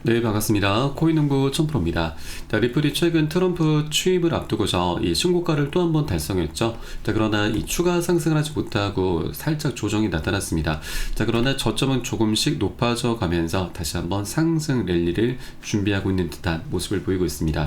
네, 반갑습니다. 코인농부 천프로입니다. 리플이 최근 트럼프 취임을 앞두고서 이 신고가를 또 한 번 달성했죠. 그러나 이 추가 상승을 하지 못하고 살짝 조정이 나타났습니다. 그러나 저점은 조금씩 높아져 가면서 다시 한번 상승 랠리를 준비하고 있는 듯한 모습을 보이고 있습니다.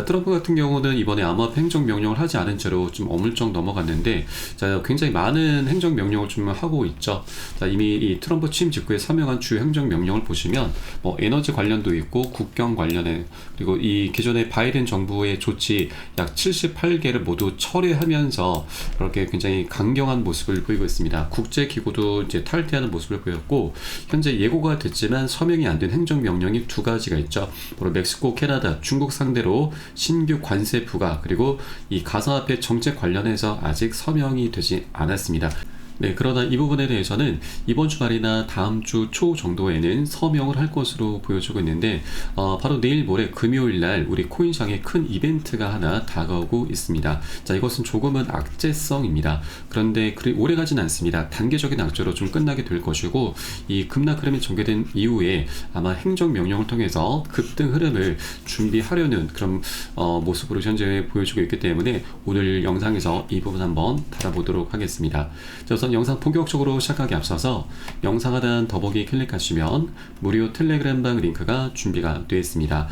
트럼프 같은 경우는 이번에 암호화폐 행정명령을 하지 않은 채로 좀 어물쩍 넘어갔는데, 굉장히 많은 행정명령을 좀 하고 있죠. 이미 이 트럼프 취임 직후에 서명한 주요 행정명령을 보시면 에너지 관련도 있고 국경 관련해, 그리고 이 기존의 바이든 정부의 조치 약 78개를 모두 철회하면서 그렇게 굉장히 강경한 모습을 보이고 있습니다. 국제기구도 이제 탈퇴하는 모습을 보였고, 현재 예고가 됐지만 서명이 안 된 행정명령이 두 가지가 있죠. 바로 멕시코, 캐나다, 중국 상대로 신규 관세 부과, 그리고 이 가상화폐 정책 관련해서 아직 서명이 되지 않았습니다. 네, 그러나 이 부분에 대해서는 이번 주말이나 다음 주 초 정도에는 서명을 할 것으로 보여지고 있는데, 바로 내일 모레 금요일 날 우리 코인시장에 큰 이벤트가 하나 다가오고 있습니다. 이것은 조금은 악재성입니다. 그런데 오래 가진 않습니다. 단계적인 악재로 좀 끝나게 될 것이고, 이 급락 흐름이 전개된 이후에 아마 행정명령을 통해서 급등 흐름을 준비하려는 그런 모습으로 현재 보여지고 있기 때문에 오늘 영상에서 이 부분 한번 다뤄보도록 하겠습니다. 우선 영상 본격적으로 시작하기 앞서서 영상 하단 더보기 클릭하시면 무료 텔레그램방 링크가 준비가 되어 있습니다.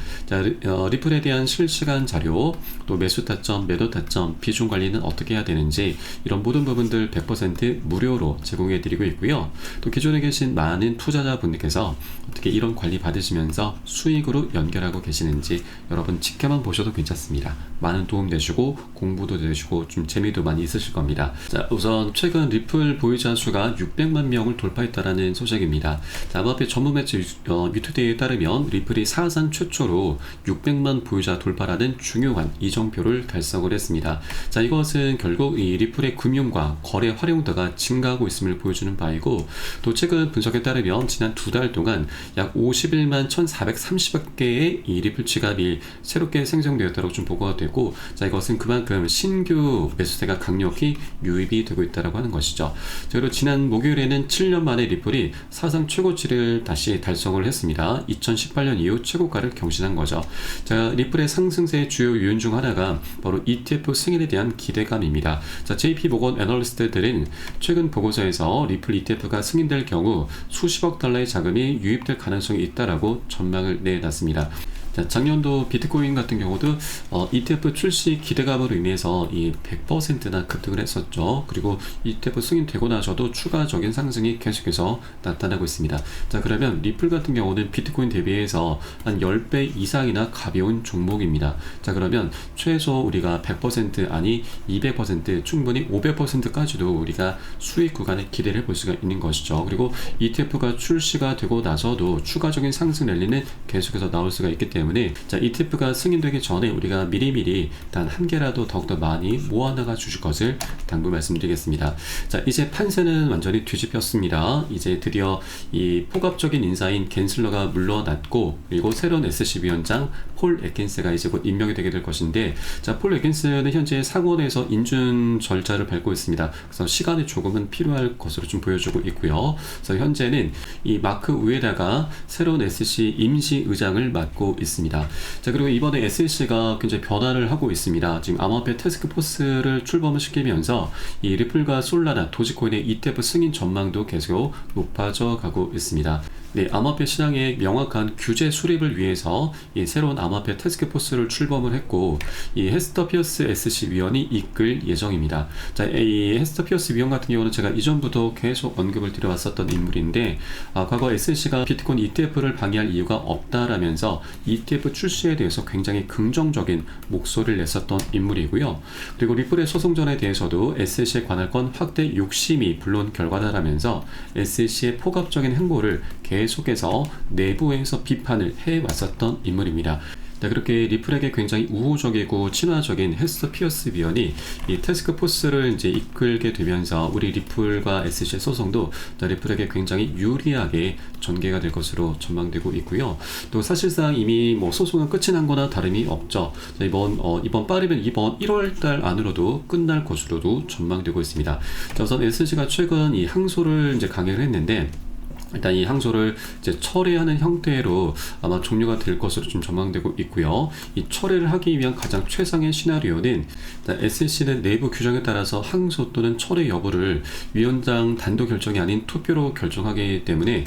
리플에 대한 실시간 자료, 또 매수 타점, 매도 타점, 비중 관리는 어떻게 해야 되는지, 이런 모든 부분들 100% 무료로 제공해 드리고 있고요. 또 기존에 계신 많은 투자자분들께서 어떻게 이런 관리 받으시면서 수익으로 연결하고 계시는지 여러분 지켜만 보셔도 괜찮습니다. 많은 도움 되시고 공부도 되시고 좀 재미도 많이 있으실 겁니다. 우선 최근 리플 보유자 수가 600만 명을 돌파했다라는 소식입니다. 암호화폐 전문 매체 유투데이에 따르면 리플이 사상 최초로 600만 보유자 돌파라는 중요한 이정표를 달성을 했습니다. 이것은 결국 이 리플의 금융과 거래 활용도가 증가하고 있음을 보여주는 바이고, 또 최근 분석에 따르면 지난 두 달 동안 약 51만 1430개의 이 리플 지갑이 새롭게 생성되었다고 좀 보고가 되고, 이것은 그만큼 신규 매수세가 강력히 유입이 되고 있다고 하는 것이죠. 그리고 지난 목요일에는 7년 만에 리플이 사상 최고치를 다시 달성을 했습니다. 2018년 이후 최고가를 경신한 거죠. 리플의 상승세의 주요 요인 중 하나가 바로 ETF 승인에 대한 기대감입니다. JP 모건 애널리스트들은 최근 보고서에서 리플 ETF가 승인될 경우 수십억 달러의 자금이 유입될 가능성이 있다라고 전망을 내놨습니다. 작년도 비트코인 같은 경우도 ETF 출시 기대감으로 인해서 이 100%나 급등을 했었죠. 그리고 ETF 승인되고 나서도 추가적인 상승이 계속해서 나타나고 있습니다. 그러면 리플 같은 경우는 비트코인 대비해서 한 10배 이상이나 가벼운 종목입니다. 그러면 최소 우리가 100% 아니 200% 충분히 500%까지도 우리가 수익 구간에 기대를 해볼 수가 있는 것이죠. 그리고 ETF가 출시가 되고 나서도 추가적인 상승 랠리는 계속해서 나올 수가 있기 때문에 ETF가 승인되기 전에 우리가 미리미리 단 한 개라도 더욱더 많이 모아나가 주실 것을 당부 말씀드리겠습니다. 이제 판세는 완전히 뒤집혔습니다. 이제 드디어 이 폭압적인 인사인 갠슬러가 물러났고, 그리고 새로운 SC 위원장 폴 애킨스가 이제 곧 임명이 되게 될 것인데, 폴 애킨스는 현재 상원에서 인준 절차를 밟고 있습니다. 그래서 시간이 조금은 필요할 것으로 좀 보여주고 있고요. 그래서 현재는 이 마크 우에다가 새로운 SC 임시 의장을 맡고 있습니다. 그리고 이번에 SEC가 굉장히 변화를 하고 있습니다. 지금 암호화폐 태스크포스를 출범을 시키면서 이 리플과 솔라나, 도지코인의 ETF 승인 전망도 계속 높아져 가고 있습니다. 네, 암호화폐 시장의 명확한 규제 수립을 위해서 이 새로운 암호화폐 태스크포스를 출범을 했고, 이 헤스터 피어스 SC 위원이 이끌 예정입니다. 이 헤스터 피어스 위원 같은 경우는 제가 이전부터 계속 언급을 드려왔었던 인물인데, 과거 SC가 비트코인 ETF를 방해할 이유가 없다라면서 ETF 출시에 대해서 굉장히 긍정적인 목소리를 냈었던 인물이고요. 그리고 리플의 소송전에 대해서도 SC의 관할권 확대 욕심이 불러온 결과다라면서 SC의 폭압적인 행보를 계속해서 내부에서 비판을 해왔었던 인물입니다. 그렇게 리플에게 굉장히 우호적이고 친화적인 헤스터 피어스 위원이 이 태스크포스를 이제 이끌게 되면서 우리 리플과 SC의 소송도 리플에게 굉장히 유리하게 전개가 될 것으로 전망되고 있고요. 또 사실상 이미 소송은 끝이 난 거나 다름이 없죠. 이번 빠르면 이번 1월달 안으로도 끝날 것으로도 전망되고 있습니다. 우선 SC가 최근 이 항소를 이제 강행을 했는데, 일단 이 항소를 이제 철회하는 형태로 아마 종료가 될 것으로 좀 전망되고 있고요. 이 철회를 하기 위한 가장 최상의 시나리오는 SEC는 내부 규정에 따라서 항소 또는 철회 여부를 위원장 단독 결정이 아닌 투표로 결정하기 때문에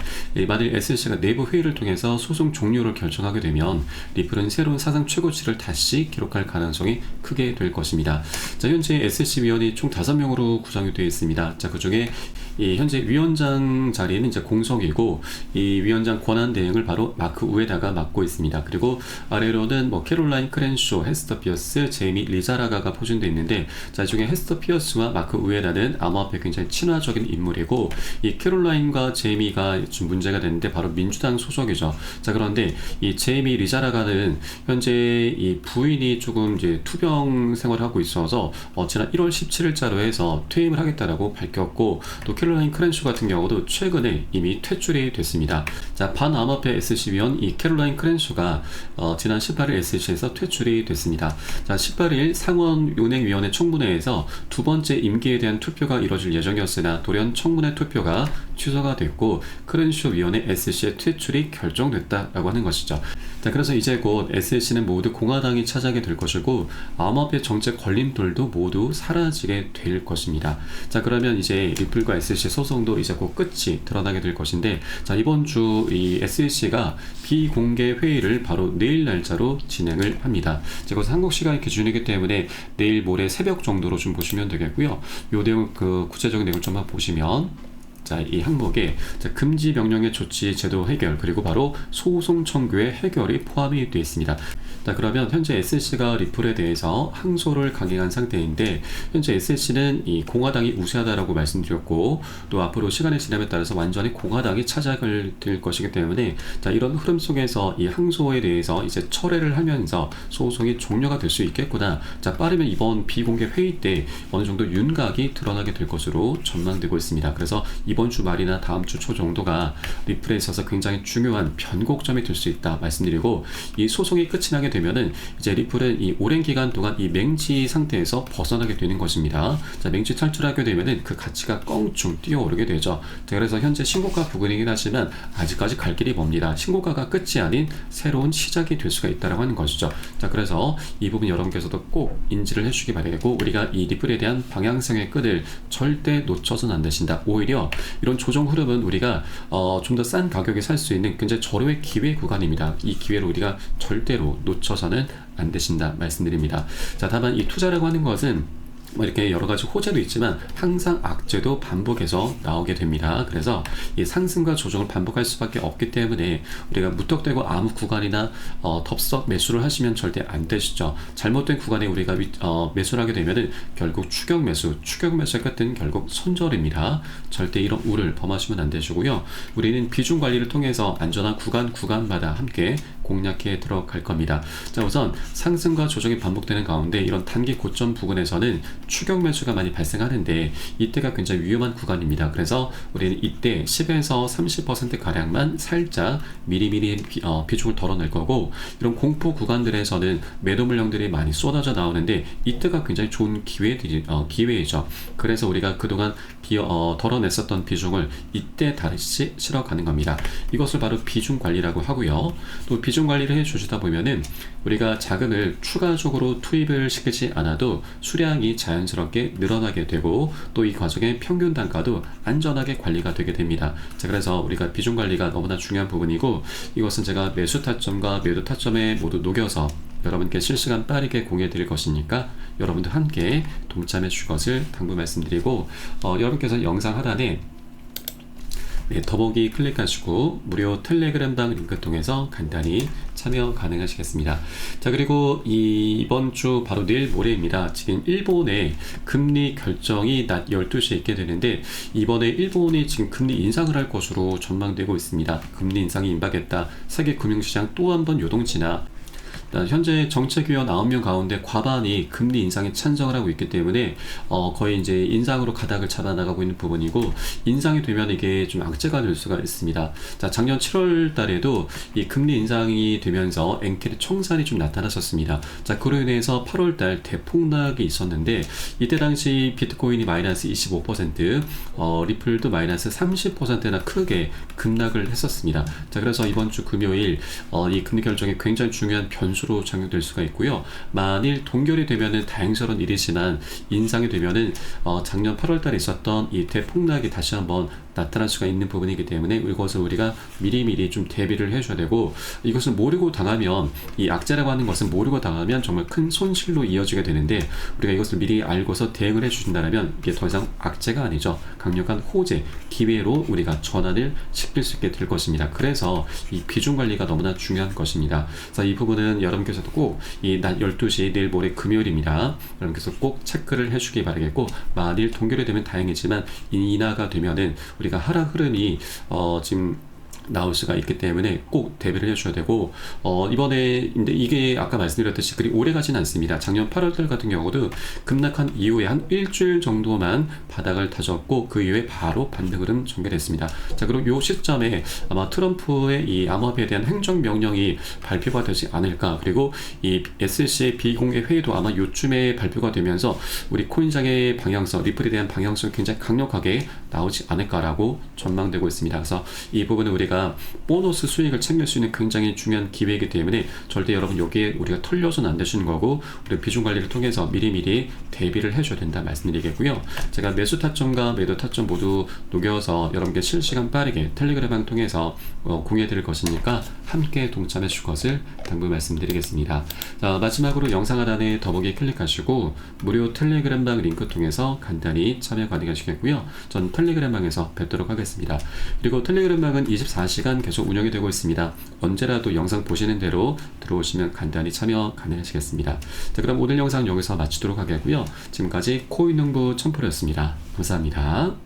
만일 SEC가 내부 회의를 통해서 소송 종료를 결정하게 되면 리플은 새로운 사상 최고치를 다시 기록할 가능성이 크게 될 것입니다. 자, 현재 SEC 위원이 총 5명으로 구성이 되어 있습니다. 자, 그중에 이 현재 위원장 자리는 이제 공석이고 이 위원장 권한 대행을 바로 마크 우에다가 맡고 있습니다. 그리고 아래로는 뭐 캐롤라인 크렌쇼, 헤스터 피어스, 제이미 리자라가가 포진되어 있는데, 자, 이 중에 헤스터 피어스와 마크 우에다는 암호화폐 굉장히 친화적인 인물이고 이 캐롤라인과 제이미가 좀 문제가 되는데 바로 민주당 소속이죠. 자, 그런데 이 제이미 리자라가는 현재 이 부인이 조금 이제 투병 생활을 하고 있어서 지난 1월 17일자로 해서 퇴임을 하겠다라고 밝혔고, 또 캐롤라인 크렌쇼 같은 경우도 최근에 이미 퇴출이 됐습니다. 자, 반암호화폐 SEC 위원 이 캐롤라인 크렌쇼가 지난 18일 SEC에서 퇴출이 됐습니다. 자, 18일 상원은행위원회 청문회에서 두 번째 임기에 대한 투표가 이뤄질 예정이었으나 돌연 청문회 투표가 취소가 됐고 크렌쇼 위원의 SEC의 퇴출이 결정됐다라고 하는 것이죠. 자, 그래서 이제 곧 SEC는 모두 공화당이 차지하게 될 것이고 암호화폐 정책 걸림돌도 모두 사라지게 될 것입니다. 자, 그러면 이제 리플과 SEC 소송도 이제 곧 끝이 드러나게 될 것인데, 자, 이번 주 이 SEC가 비공개 회의를 바로 내일 날짜로 진행을 합니다. 이것은 한국 시간 기준이기 때문에 내일 모레 새벽 정도로 좀 보시면 되겠고요. 요 내용 그 구체적인 내용을 좀 보시면, 자, 이 항목에 금지 명령의 조치 제도 해결 그리고 바로 소송 청구의 해결이 포함이 되어 있습니다. 자, 그러면 현재 SEC가 리플에 대해서 항소를 강행한 상태인데, 현재 SEC는 이 공화당이 우세하다라고 말씀드렸고 또 앞으로 시간의 지남에 따라서 완전히 공화당이 차지하게 될 것이기 때문에, 자, 이런 흐름 속에서 이 항소에 대해서 이제 철회를 하면서 소송이 종료가 될 수 있겠구나. 자, 빠르면 이번 비공개 회의 때 어느 정도 윤곽이 드러나게 될 것으로 전망되고 있습니다. 그래서 이번 주 말이나 다음 주 초 정도가 리플에 있어서 굉장히 중요한 변곡점이 될 수 있다 말씀드리고, 이 소송이 끝이 나게 되면은 이제 리플은 이 오랜 기간 동안 이 맹지 상태에서 벗어나게 되는 것입니다. 자, 맹지 탈출하게 되면은 그 가치가 껑충 뛰어오르게 되죠. 자, 그래서 현재 신고가 부근이긴 하지만 아직까지 갈 길이 멉니다. 신고가가 끝이 아닌 새로운 시작이 될 수가 있다라고 하는 것이죠. 자, 그래서 이 부분 여러분께서도 꼭 인지를 해주시기 바라겠고, 우리가 이 리플에 대한 방향성의 끈을 절대 놓쳐서는 안 되신다. 오히려 이런 조정 흐름은 우리가 좀 더 싼 가격에 살 수 있는 굉장히 절호의 기회 구간입니다. 이 기회를 우리가 절대로 놓쳐서는 안 되신다 말씀드립니다. 자, 다만 이 투자라고 하는 것은 뭐 이렇게 여러 가지 호재도 있지만 항상 악재도 반복해서 나오게 됩니다. 그래서 이 상승과 조정을 반복할 수밖에 없기 때문에 우리가 무턱대고 아무 구간이나 덥석 매수를 하시면 절대 안 되시죠. 잘못된 구간에 우리가 매수를 하게 되면은 결국 추격 매수의 끝은 결국 손절입니다. 절대 이런 우를 범하시면 안 되시고요. 우리는 비중 관리를 통해서 안전한 구간마다 함께 공략해 들어갈 겁니다. 자, 우선 상승과 조정이 반복되는 가운데 이런 단기 고점 부근에서는 추격 매수가 많이 발생하는데 이때가 굉장히 위험한 구간입니다. 그래서 우리는 이때 10에서 30% 가량만 살짝 미리미리 비중을 덜어낼 거고, 이런 공포 구간들에서는 매도 물량들이 많이 쏟아져 나오는데 이때가 굉장히 좋은 기회이죠. 그래서 우리가 그동안 덜어냈었던 비중을 이때 다시 실어가는 겁니다. 이것을 바로 비중 관리라고 하고요. 또 비중 관리를 해주시다 보면은 우리가 자금을 추가적으로 투입을 시키지 않아도 수량이 자연스럽게 늘어나게 되고 또 이 과정의 평균 단가도 안전하게 관리가 되게 됩니다. 자, 그래서 우리가 비중 관리가 너무나 중요한 부분이고, 이것은 제가 매수 타점과 매도 타점에 모두 녹여서 여러분께 실시간 빠르게 공유해 드릴 것이니까 여러분도 함께 동참해 주실 것을 당부 말씀드리고, 여러분께서 영상 하단에 더보기 클릭하시고 무료 텔레그램방 링크 통해서 간단히 참여 가능하시겠습니다. 자, 그리고 이번 주 바로 내일 모레입니다. 지금 일본의 금리 결정이 낮 12시에 있게 되는데, 이번에 일본이 지금 금리 인상을 할 것으로 전망되고 있습니다. 금리 인상이 임박했다. 세계 금융시장 또 한 번 요동치나. 현재 정책위원 9명 가운데 과반이 금리 인상에 찬성을 하고 있기 때문에 거의 이제 인상으로 가닥을 잡아나가고 있는 부분이고, 인상이 되면 이게 좀 악재가 될 수가 있습니다. 자, 작년 7월 달에도 이 금리 인상이 되면서 엔켈의 청산이 좀 나타났었습니다. 자, 그로 인해서 8월 달 대폭락이 있었는데 이때 당시 비트코인이 마이너스 25%, 리플도 마이너스 30%나 크게 급락을 했었습니다. 자, 그래서 이번 주 금요일 이 금리 결정이 굉장히 중요한 변수로 작용될 수가 있고요. 만일 동결이 되면은 다행스러운 일이지만 인상이 되면은 작년 8월달에 있었던 이 대폭락이 다시 한번 나타날 수가 있는 부분이기 때문에 이것을 우리가 미리미리 좀 대비를 해줘야 되고, 이것을 모르고 당하면, 이 악재라고 하는 것은 모르고 당하면 정말 큰 손실로 이어지게 되는데, 우리가 이것을 미리 알고서 대응을 해주신다면 이게 더 이상 악재가 아니죠. 강력한 호재, 기회로 우리가 전환을 시킬 수 있게 될 것입니다. 그래서 이 비중 관리가 너무나 중요한 것입니다. 그래서 이 부분은 여러분께서도 꼭 이 낮 12시 내일 모레 금요일입니다. 여러분께서 꼭 체크를 해주기 바라겠고, 만일 동결이 되면 다행이지만 인하가 되면은 우리가 하락 흐름이 지금 나올 수가 있기 때문에 꼭 대비를 해줘야 되고, 이번에 근데 이게 아까 말씀드렸듯이 그리 오래 가진 않습니다. 작년 8월달 같은 경우도 급락한 이후에 한 일주일 정도만 바닥을 다졌고 그 이후에 바로 반등 흐름 전개됐습니다. 자, 그리고 이 시점에 아마 트럼프의 이 암호화폐에 대한 행정명령이 발표가 되지 않을까, 그리고 이 SEC 비공개 회의도 아마 요쯤에 발표가 되면서 우리 코인장의 방향성, 리플에 대한 방향성이 굉장히 강력하게 나오지 않을까라고 전망되고 있습니다. 그래서 이 부분은 우리가 보너스 수익을 챙길 수 있는 굉장히 중요한 기회이기 때문에 절대 여러분 여기에 우리가 털려서는 안 되시는 거고, 우리 비중 관리를 통해서 미리미리 대비를 해줘야 된다 말씀드리겠고요. 제가 매수 타점과 매도 타점 모두 녹여서 여러분께 실시간 빠르게 텔레그램을 통해서 공유해 드릴 것이니까 함께 동참해 주실 것을 당부 말씀드리겠습니다. 자, 마지막으로 영상 하단에 더보기 클릭하시고 무료 텔레그램방 링크 통해서 간단히 참여 가능하시겠고요. 전 텔레그램방에서 뵙도록 하겠습니다. 그리고 텔레그램방은 24시간 계속 운영이 되고 있습니다. 언제라도 영상 보시는 대로 들어오시면 간단히 참여 가능하시겠습니다. 자, 그럼 오늘 영상 여기서 마치도록 하겠고요. 지금까지 코인농부 첨프로였습니다. 감사합니다.